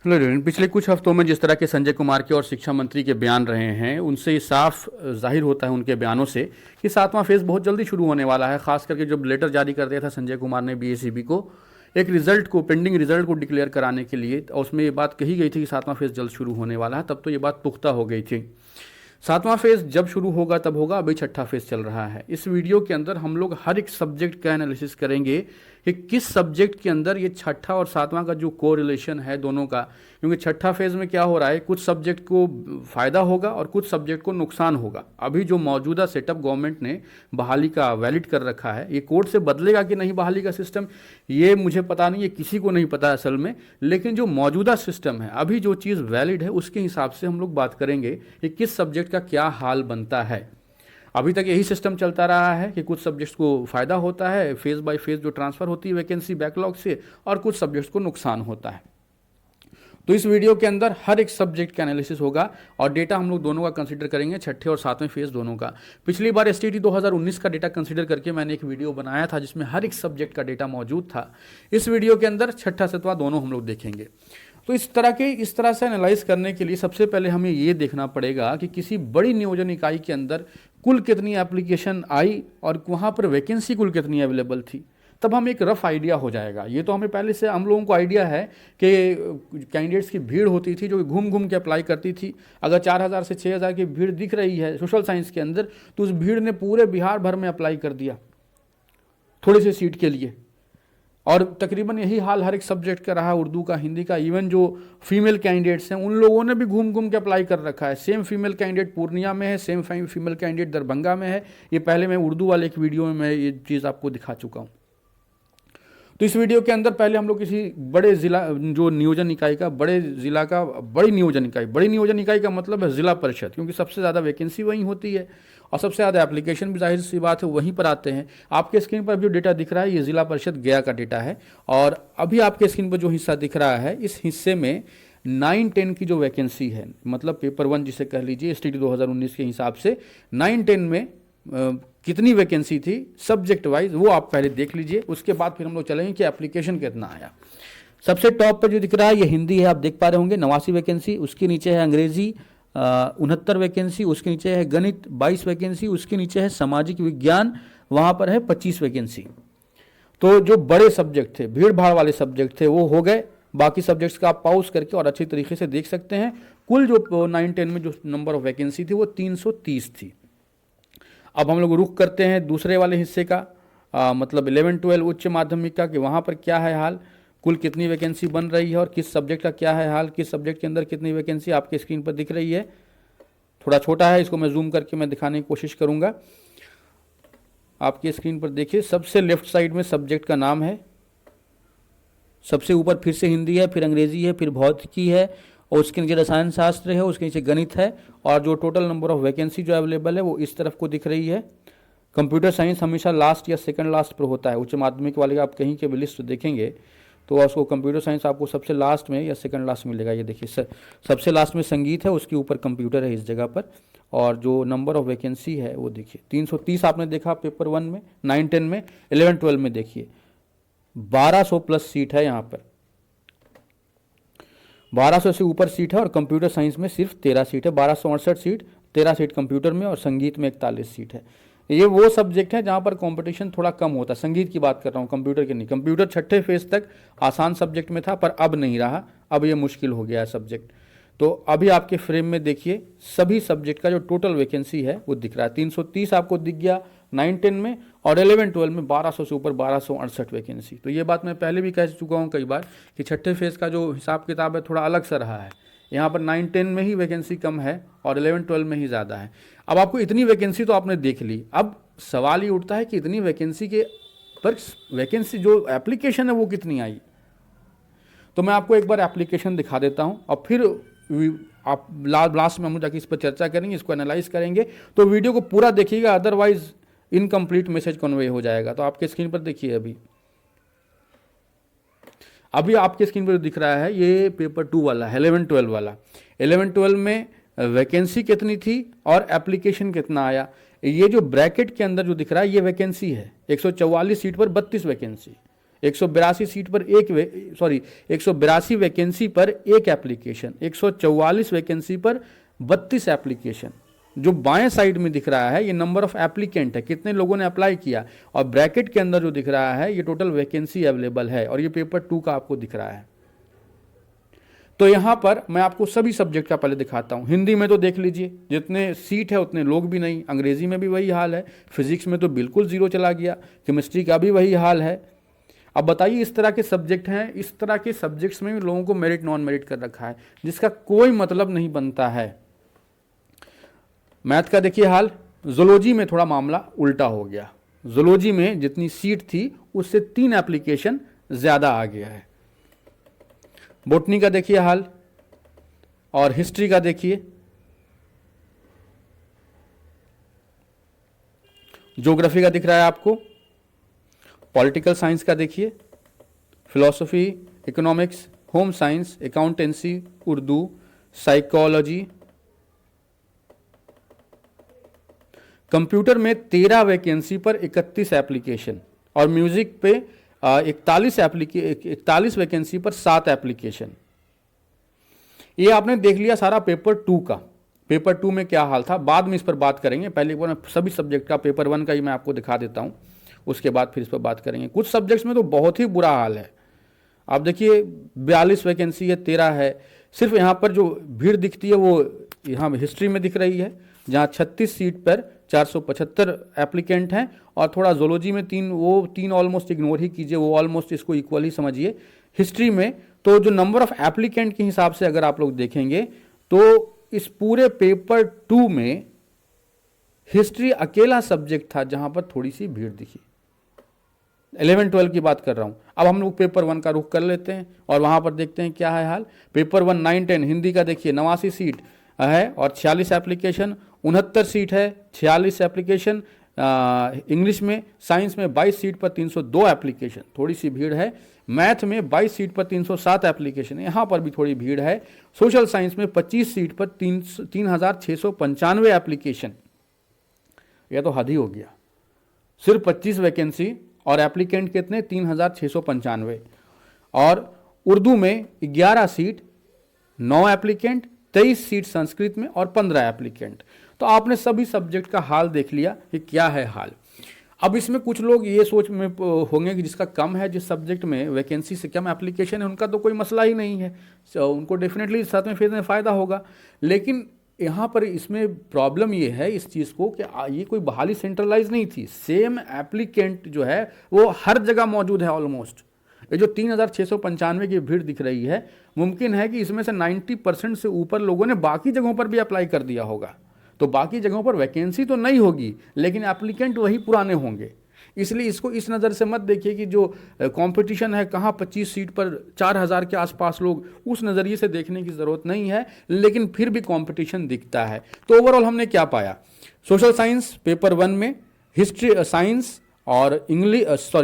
Hello everyone. पिछले कुछ हफ्तों में जिस तरह के संजय कुमार के और शिक्षा मंत्री के बयान रहे हैं, उनसे ये साफ जाहिर होता है उनके बयानों से कि सातवां फेज़ बहुत जल्दी शुरू होने वाला है। खास करके जब लेटर जारी कर दिया था संजय कुमार ने बीएसईबी को एक रिजल्ट को, पेंडिंग रिजल्ट को डिक्लेयर कराने के लिए, और उसमें ये बात कही गई थी कि सातवां फेज़ जल्द शुरू होने वाला है, तब तो ये बात पुख्ता हो गई थी। सातवां फेज़ जब शुरू होगा तब होगा, अभी छठा फेज़ चल रहा है। इस वीडियो के अंदर हम लोग हर एक सब्जेक्ट का एनालिसिस करेंगे कि किस सब्जेक्ट के अंदर ये छठा और सातवां का जो कोरिलेशन है दोनों का, क्योंकि छठा फेज़ में क्या हो रहा है, कुछ सब्जेक्ट को फ़ायदा होगा और कुछ सब्जेक्ट को नुकसान होगा। अभी जो मौजूदा सेटअप गवर्नमेंट ने बहाली का वैलिड कर रखा है, ये कोर्ट से बदलेगा कि नहीं बहाली का सिस्टम, ये मुझे पता नहीं, ये किसी को नहीं पता असल में। लेकिन जो मौजूदा सिस्टम है, अभी जो चीज़ वैलिड है, उसके हिसाब से हम लोग बात करेंगे कि किस सब्जेक्ट का क्या हाल बनता है। अभी तक यही सिस्टम चलता रहा है कि कुछ सब्जेक्ट्स को फ़ायदा होता है, फेज़ बाय फेज़ जो ट्रांसफ़र होती है वैकेंसी बैकलॉग से, और कुछ सब्जेक्ट्स को नुकसान होता है। तो इस वीडियो के अंदर हर एक सब्जेक्ट का एनालिसिस होगा और डेटा हम लोग दोनों का कंसीडर करेंगे, छठे और सातवें फेज़ दोनों का। पिछली बार एसटीईटी 2019 का डेटा कंसीडर करके मैंने एक वीडियो बनाया था जिसमें हर एक सब्जेक्ट का डेटा मौजूद था। इस वीडियो के अंदर छठा सातवां दोनों हम लोग देखेंगे। तो इस तरह से एनालाइज करने के लिए सबसे पहले हमें ये देखना पड़ेगा कि किसी बड़ी नियोजन इकाई के अंदर कुल कितनी एप्लीकेशन आई और वहाँ पर वैकेंसी कुल कितनी अवेलेबल थी, तब हमें एक रफ आइडिया हो जाएगा। ये तो हमें पहले से हम लोगों को आइडिया है कि कैंडिडेट्स की भीड़ होती थी जो घूम घूम के अप्लाई करती थी। अगर 4000 से 6000 की भीड़ दिख रही है सोशल साइंस के अंदर, तो उस भीड़ ने पूरे बिहार भर में अप्लाई कर दिया थोड़ी सी सीट के लिए। और तकरीबन यही हाल हर एक सब्जेक्ट का रहा, उर्दू का, हिंदी का। इवन जो फीमेल कैंडिडेट्स हैं उन लोगों ने भी घूम घूम के अप्लाई कर रखा है। सेम फीमेल कैंडिडेट पूर्णिया में है, सेम फीमेल कैंडिडेट दरभंगा में है। ये पहले मैं उर्दू वाले एक वीडियो में मैं ये चीज़ आपको दिखा चुका हूँ। तो इस वीडियो के अंदर पहले हम लोग किसी बड़े ज़िला जो नियोजन इकाई का, बड़े ज़िला का बड़ी नियोजन इकाई का मतलब है ज़िला परिषद, क्योंकि सबसे ज़्यादा वैकेंसी वहीं होती है और सबसे ज़्यादा एप्लीकेशन भी जाहिर सी बात है वहीं पर आते हैं। आपके स्क्रीन पर जो डेटा दिख रहा है ये ज़िला परिषद गया का डेटा है, और अभी आपके स्क्रीन पर जो हिस्सा दिख रहा है इस हिस्से में 9-10 की जो वैकेंसी है, मतलब पेपर 1 जिसे कह लीजिए, एसटीईटी 2019 के हिसाब से 9-10 में कितनी वैकेंसी थी सब्जेक्ट वाइज, वो आप पहले देख लीजिए। उसके बाद फिर हम लोग चलेंगे कि एप्लीकेशन कितना आया। सबसे टॉप पर जो दिख रहा है ये हिंदी है, आप देख पा रहे होंगे 89 वैकेंसी। उसके नीचे है अंग्रेजी 69 वैकेंसी। उसके नीचे है गणित 22 वैकेंसी। उसके नीचे है सामाजिक विज्ञान, वहाँ पर है 25 वैकेंसी। तो जो बड़े सब्जेक्ट थे, भीड़ भाड़ वाले सब्जेक्ट थे, वो हो गए। बाकी सब्जेक्ट्स का आप पॉज करके और अच्छी तरीके से देख सकते हैं। कुल जो 9-10 में जो नंबर ऑफ वैकेंसी थी वो 330 थी। अब हम लोग रुख करते हैं दूसरे वाले हिस्से का, मतलब 11-12 उच्च माध्यमिक का, कि वहाँ पर क्या है हाल, कुल कितनी वैकेंसी बन रही है और किस सब्जेक्ट का क्या है हाल, किस सब्जेक्ट के अंदर कितनी वैकेंसी आपके स्क्रीन पर दिख रही है। थोड़ा छोटा है, इसको मैं जूम करके मैं दिखाने की कोशिश करूँगा। आपकी स्क्रीन पर देखिए, सबसे लेफ्ट साइड में सब्जेक्ट का नाम है, सबसे ऊपर फिर से हिंदी है, फिर अंग्रेजी है, फिर भौतिकी है, और उसके नीचे रसायन शास्त्र है, उसके नीचे गणित है, और जो टोटल नंबर ऑफ वैकेंसी जो अवेलेबल है वो इस तरफ को दिख रही है। कंप्यूटर साइंस हमेशा लास्ट या सेकंड लास्ट पर होता है। उच्च माध्यमिक वाले आप कहीं के भी लिस्ट देखेंगे तो उसको कंप्यूटर साइंस आपको सबसे लास्ट में या सेकंड लास्ट मिलेगा। ये देखिए सबसे लास्ट में संगीत है, उसके ऊपर कंप्यूटर है इस जगह पर, और जो नंबर ऑफ वैकेंसी है वो देखिए 330 आपने देखा पेपर 1 में, 9-10 में, 11-12 में देखिए 1200 प्लस सीट है। यहाँ पर 1200 से ऊपर सीट है, और कंप्यूटर साइंस में सिर्फ 13 सीट है। 1268 सीट, 13 सीट कंप्यूटर में, और संगीत में 41 सीट है। ये वो सब्जेक्ट है जहाँ पर कंपटीशन थोड़ा कम होता है। संगीत की बात कर रहा हूँ, कंप्यूटर की नहीं। कंप्यूटर छठे फेज तक आसान सब्जेक्ट में था, पर अब नहीं रहा, अब ये मुश्किल हो गया है सब्जेक्ट। तो अभी आपके फ्रेम में देखिए सभी सब्जेक्ट का जो टोटल वैकेंसी है वो दिख रहा है। 330 आपको दिख गया 9-10 में, और 11-12 में 1200 से ऊपर 1268 वैकेंसी। तो ये बात मैं पहले भी कह चुका हूँ कई बार कि छठे फेज़ का जो हिसाब किताब है थोड़ा अलग सा रहा है। यहाँ पर 9-10 में ही वैकेंसी कम है और 11-12 में ही ज़्यादा है। अब आपको इतनी वैकेंसी तो आपने देख ली, अब सवाल ये उठता है कि इतनी वैकेंसी के पर वैकेंसी जो एप्लीकेशन है वो कितनी आई। तो मैं आपको एक बार एप्लीकेशन दिखा देता हूँ, और फिर आप लास्ट में हम जाके इस पर चर्चा करेंगे, इसको एनालाइज करेंगे। तो वीडियो को पूरा देखिएगा, अदरवाइज इनकम्प्लीट मैसेज कन्वे हो जाएगा। तो आपके स्क्रीन पर देखिए, अभी आपके स्क्रीन पर दिख रहा है ये पेपर 2 वाला है, 11-12 वाला। 11-12 में वैकेंसी कितनी थी और एप्लीकेशन कितना आया। ये जो ब्रैकेट के अंदर जो दिख रहा है ये वैकेंसी है, 144 सीट पर 32 वैकेंसी। 182 सीट पर 182 वैकेंसी पर एक एप्लीकेशन, 144 वैकेंसी पर 32 एप्लीकेशन। जो बाएं साइड में दिख रहा है ये नंबर ऑफ एप्लीकेंट है, कितने लोगों ने अप्लाई किया, और ब्रैकेट के अंदर जो दिख रहा है ये टोटल वैकेंसी अवेलेबल है, और ये पेपर 2 का आपको दिख रहा है। तो यहां पर मैं आपको सभी सब्जेक्ट का पहले दिखाता हूं। हिंदी में तो देख लीजिए जितने सीट है उतने लोग भी नहीं, अंग्रेजी में भी वही हाल है, फिजिक्स में तो बिल्कुल जीरो चला गया, केमिस्ट्री का भी वही हाल है। अब बताइए इस तरह के सब्जेक्ट हैं, इस तरह के सब्जेक्ट्स में भी लोगों को मेरिट नॉन मेरिट कर रखा है, जिसका कोई मतलब नहीं बनता है। मैथ का देखिए हाल, जूलॉजी में थोड़ा मामला उल्टा हो गया। जूलॉजी में जितनी सीट थी उससे 3 एप्लीकेशन ज्यादा आ गया है। बॉटनी का देखिए हाल, और हिस्ट्री का देखिए, ज्योग्राफी का दिख रहा है आपको, पॉलिटिकल साइंस का देखिए, philosophy, economics, home science, accountancy, Urdu, psychology. Computer में 13 वैकेंसी पर 31 एप्लीकेशन, और म्यूजिक पे 41 वैकेंसी पर 7 एप्लीकेशन। ये आपने देख लिया सारा पेपर 2 का। पेपर 2 में क्या हाल था बाद में इस पर बात करेंगे, पहले एक बार मैं सभी सब्जेक्ट का पेपर 1 का ही मैं आपको दिखा देता हूं, उसके बाद फिर इस पर बात करेंगे। कुछ सब्जेक्ट्स में तो बहुत ही बुरा हाल है। आप देखिए 42 वैकेंसी है, 13 है। सिर्फ यहाँ पर जो भीड़ दिखती है वो यहाँ हिस्ट्री में दिख रही है, जहाँ 36 सीट पर 475 एप्लीकेंट हैं, और थोड़ा जोलॉजी में 3 ऑलमोस्ट इग्नोर ही कीजिए, वो ऑलमोस्ट इसको इक्वल ही समझिए। हिस्ट्री में तो जो नंबर ऑफ एप्लीकेंट के हिसाब से अगर आप लोग देखेंगे तो इस पूरे पेपर 2 में हिस्ट्री अकेला सब्जेक्ट था जहां पर थोड़ी सी भीड़ दिखी। 11-12 की बात कर रहा हूं। अब हम लोग पेपर 1 का रुख कर लेते हैं और वहां पर देखते हैं क्या है हाल। पेपर 1 9-10 हिंदी का देखिए 89 सीट है और 46 एप्लीकेशन, 69 सीट है 46 एप्लीकेशन। इंग्लिश में, साइंस में 22 सीट पर 302 एप्लीकेशन, थोड़ी सी भीड़ है। मैथ में 22 सीट पर 307 एप्लीकेशन, यहाँ पर भी थोड़ी भीड़ है। सोशल साइंस में 25 सीट पर 3695 एप्लीकेशन, यह तो हद ही हो गया। सिर्फ 25 वैकेंसी और एप्लीकेंट कितने 3695। और उर्दू में 11 सीट 9 एप्लीकेंट, 23 सीट संस्कृत में और 15 एप्लीकेंट। तो आपने सभी सब्जेक्ट का हाल देख लिया कि क्या है हाल। अब इसमें कुछ लोग ये सोच में होंगे कि जिसका कम है, जिस सब्जेक्ट में वैकेंसी से कम एप्लीकेशन है, उनका तो कोई मसला ही नहीं है, उनको डेफिनेटली 7वें फेज में फ़ायदा होगा। लेकिन यहाँ पर इसमें प्रॉब्लम ये है इस चीज़ को कि ये कोई बहाली सेंट्रलाइज नहीं थी। सेम एप्लीकेंट जो है वो हर जगह मौजूद है ऑलमोस्ट। ये जो 3695 की भीड़ दिख रही है, मुमकिन है कि इसमें से 90% से ऊपर लोगों ने बाकी जगहों पर भी अप्लाई कर दिया होगा। तो बाकी जगहों पर वैकेंसी तो नहीं होगी लेकिन एप्लीकेंट वही पुराने होंगे। इसलिए इसको इस नज़र से मत देखिए कि जो कंपटीशन है कहाँ 25 सीट पर 4000 के आसपास लोग, उस नज़रिए से देखने की ज़रूरत नहीं है। लेकिन फिर भी कंपटीशन दिखता है। तो ओवरऑल हमने क्या पाया, सोशल साइंस पेपर 1 में हिस्ट्री, साइंस और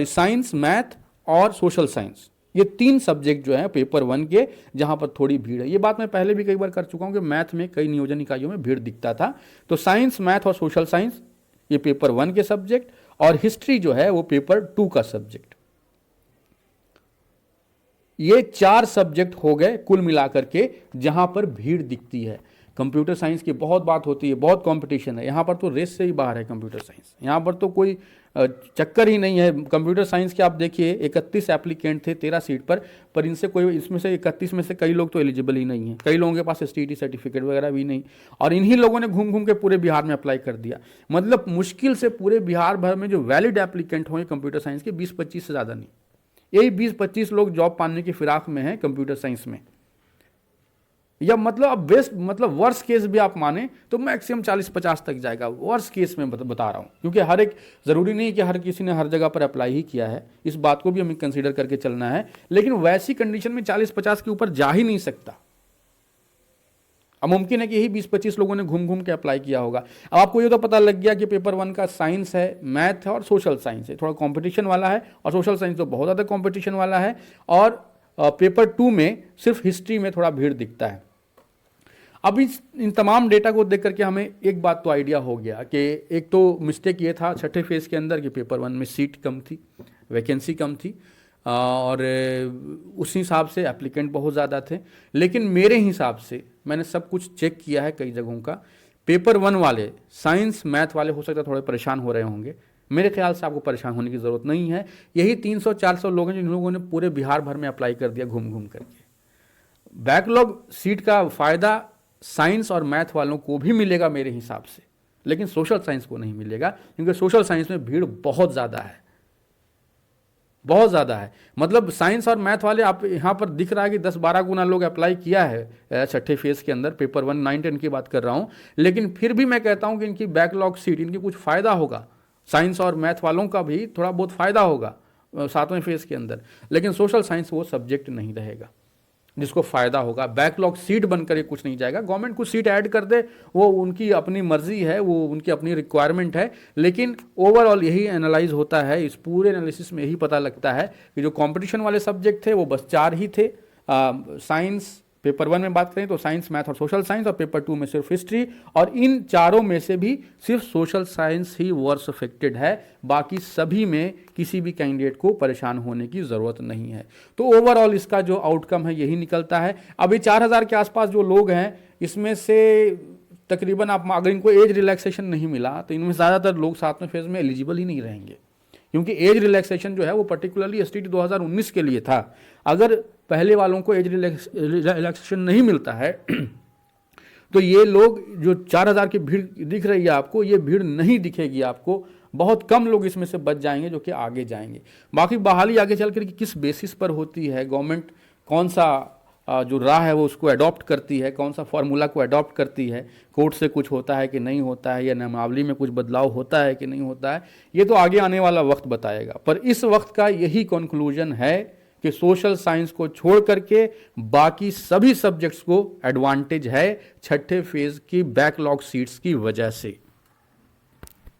साइंस, मैथ और सोशल साइंस, ये 3 सब्जेक्ट जो है पेपर 1 के, जहां पर थोड़ी भीड़ है। ये बात मैं पहले भी कई बार कर चुका हूं कि मैथ में कई नियोजन इकाइयों में भीड़ दिखता था। तो साइंस, मैथ और सोशल साइंस ये पेपर 1 के सब्जेक्ट, और हिस्ट्री जो है वो पेपर 2 का सब्जेक्ट। ये 4 सब्जेक्ट हो गए कुल मिलाकर के जहां पर भीड़ दिखती है। कंप्यूटर साइंस की बहुत बात होती है, बहुत कंपटीशन है, यहाँ पर तो रेस से ही बाहर है कंप्यूटर साइंस। यहाँ पर तो कोई चक्कर ही नहीं है। कंप्यूटर साइंस के आप देखिए 31 एप्लीकेंट थे 13 सीट पर इनसे कोई, इसमें से 31 में से कई लोग तो एलिजिबल ही नहीं है, कई लोगों के पास STT सर्टिफिकेट वगैरह भी नहीं, और इन्हीं लोगों ने घूम घूम के पूरे बिहार में अप्लाई कर दिया। मतलब मुश्किल से पूरे बिहार भर में जो वैलिड एप्लीकेंट होंगे कंप्यूटर साइंस के 20-25 से ज़्यादा नहीं, यही 20-25 लोग जॉब पाने की फिराक में हैं कंप्यूटर साइंस में। या मतलब अब बेस्ट, मतलब वर्स्ट केस भी आप माने तो मैक्सिमम 40-50 तक जाएगा, वर्स्ट केस में बता रहा हूँ। क्योंकि हर एक, ज़रूरी नहीं कि हर किसी ने हर जगह पर अप्लाई ही किया है, इस बात को भी हमें कंसीडर करके चलना है। लेकिन वैसी कंडीशन में 40-50 के ऊपर जा ही नहीं सकता। अब मुमकिन है कि यही 20-25 लोगों ने घूम घूम के अप्लाई किया होगा। अब आपको ये तो पता लग गया कि पेपर 1 का साइंस है, मैथ है और सोशल साइंस है, थोड़ा कॉम्पिटिशन वाला है, और सोशल साइंस तो बहुत ज़्यादा कॉम्पिटिशन वाला है। और पेपर 2 में सिर्फ हिस्ट्री में थोड़ा भीड़ दिखता है। अब इन तमाम डेटा को देख करके हमें एक बात तो आइडिया हो गया कि एक तो मिस्टेक ये था छठे फेज के अंदर कि पेपर 1 में सीट कम थी, वैकेंसी कम थी। और उस हिसाब से एप्लीकेंट बहुत ज़्यादा थे। लेकिन मेरे हिसाब से, मैंने सब कुछ चेक किया है कई जगहों का, पेपर 1 वाले साइंस मैथ वाले हो सकता है थोड़े परेशान हो रहे होंगे। मेरे ख्याल से आपको परेशान होने की ज़रूरत नहीं है। यही 300-400 लोग हैं जिन लोगों ने पूरे बिहार भर में अप्लाई कर दिया घूम घूम करके। बैकलॉग सीट का फ़ायदा साइंस और मैथ वालों को भी मिलेगा मेरे हिसाब से, लेकिन सोशल साइंस को नहीं मिलेगा, क्योंकि सोशल साइंस में भीड़ बहुत ज़्यादा है, बहुत ज़्यादा है। मतलब साइंस और मैथ वाले, आप यहाँ पर दिख रहा है कि 10-12 गुना लोग अप्लाई किया है छठे फेज़ के अंदर, पेपर 1 9-10 की बात कर रहा हूँ। लेकिन फिर भी मैं कहता हूँ कि इनकी बैकलॉग सीट, इनकी कुछ फ़ायदा होगा, साइंस और मैथ वालों का भी थोड़ा बहुत फ़ायदा होगा 7वें फेज़ के अंदर। लेकिन सोशल साइंस वो सब्जेक्ट नहीं रहेगा जिसको फ़ायदा होगा। बैकलॉग सीट बनकर ये कुछ नहीं जाएगा। गवर्नमेंट कुछ सीट ऐड कर दे, वो उनकी अपनी मर्जी है, वो उनकी अपनी रिक्वायरमेंट है। लेकिन ओवरऑल यही एनालाइज होता है, इस पूरे एनालिसिस में यही पता लगता है कि जो कंपटीशन वाले सब्जेक्ट थे वो बस 4 ही थे। साइंस पेपर 1 में बात करें तो साइंस, मैथ और सोशल साइंस, और पेपर 2 में सिर्फ हिस्ट्री। और इन चारों में से भी सिर्फ सोशल साइंस ही वर्स अफेक्टेड है, बाकी सभी में किसी भी कैंडिडेट को परेशान होने की ज़रूरत नहीं है। तो ओवरऑल इसका जो आउटकम है यही निकलता है। अभी 4000 के आसपास जो लोग हैं, इसमें से तकरीबन, आप अगर इनको एज रिलैक्सेशन नहीं मिला तो इनमें ज़्यादातर लोग 7वें फेज़ में एलिजिबल ही नहीं रहेंगे, क्योंकि एज रिलैक्सेशन जो है वो पर्टिकुलरली एसटीटी 2019 के लिए था। अगर पहले वालों को एज रिलैक्सेशन नहीं मिलता है तो ये लोग, जो 4000 की भीड़ दिख रही है आपको, ये भीड़ नहीं दिखेगी आपको। बहुत कम लोग इसमें से बच जाएंगे जो कि आगे जाएंगे। बाकी बहाली आगे चल कर किस बेसिस पर होती है, गवर्नमेंट कौन सा जो राह है वो उसको अडॉप्ट करती है, कौन सा फार्मूला को अडॉप्ट करती है, कोर्ट से कुछ होता है कि नहीं होता है, या नियमावली में कुछ बदलाव होता है कि नहीं होता है, ये तो आगे आने वाला वक्त बताएगा। पर इस वक्त का यही कंक्लूजन है कि सोशल साइंस को छोड़ करके बाकी सभी सब्जेक्ट्स को एडवांटेज है छठे फेज की बैकलॉग सीट्स की वजह से।